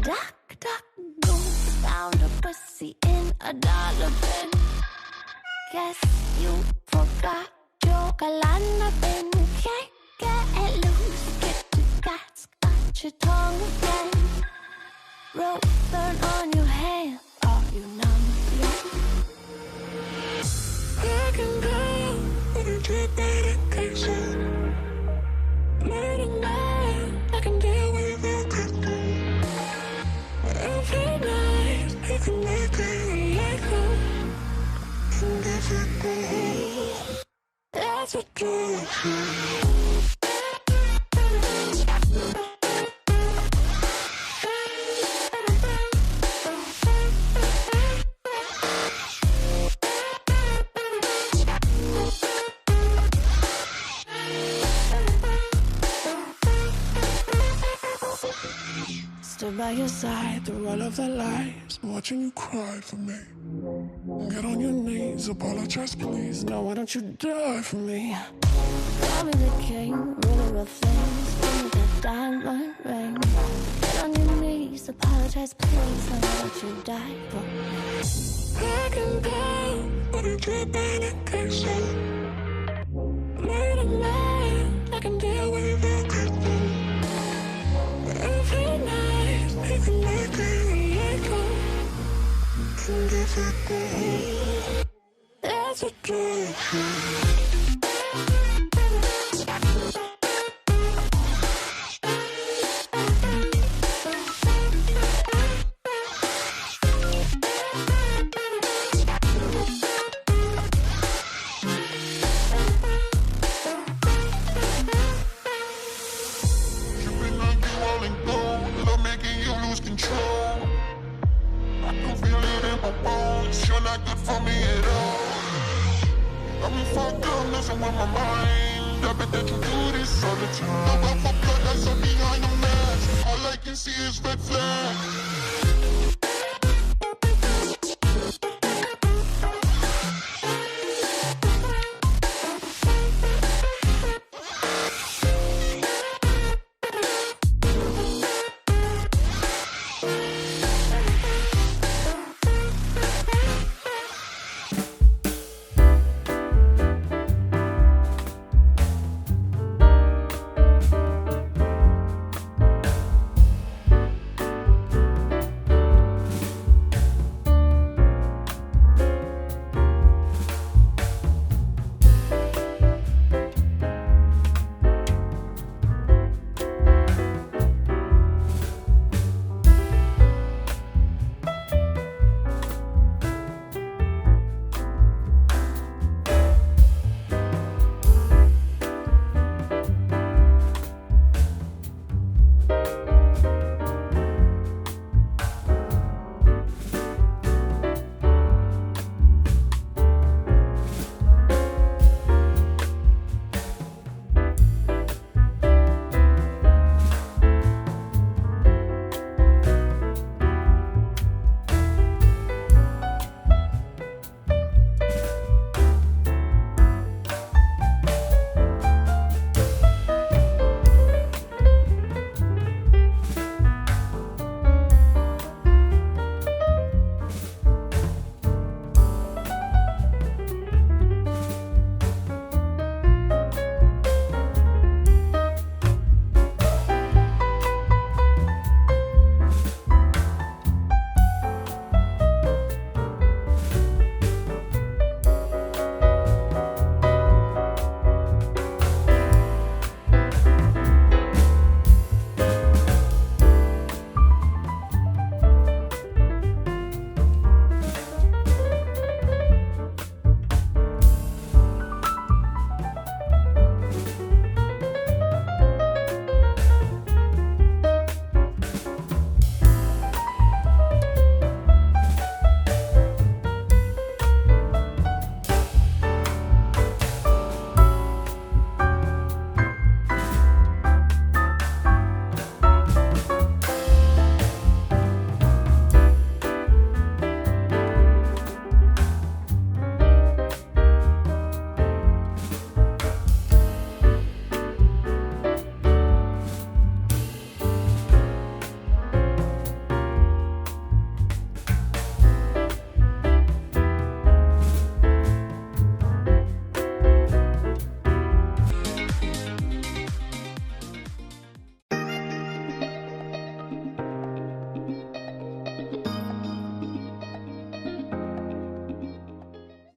Duck, duck, goose found a pussy in a dollar bin. Guess you forgot your galana bin. Can't get loose, get to guts, got your tongue again. Rope burn on your hand, are you numb yet? I can go, but it's a medication. Late at night, I can deal with it. Every night, I can make it like home. And if it goes, that's what you do. Stood by your side through all of the lies, watching you cry for me. Get on your knees, apologize please. Now why don't you die for me? Call me the king, really real things. Give me that diamond ring. Get on your knees, apologize please. Now why don't you die for me? I can go, but it's a medication. Late at night, I can deal with everything. Every night, I can make it like home. And if it goes, that's what you do. See is red flag.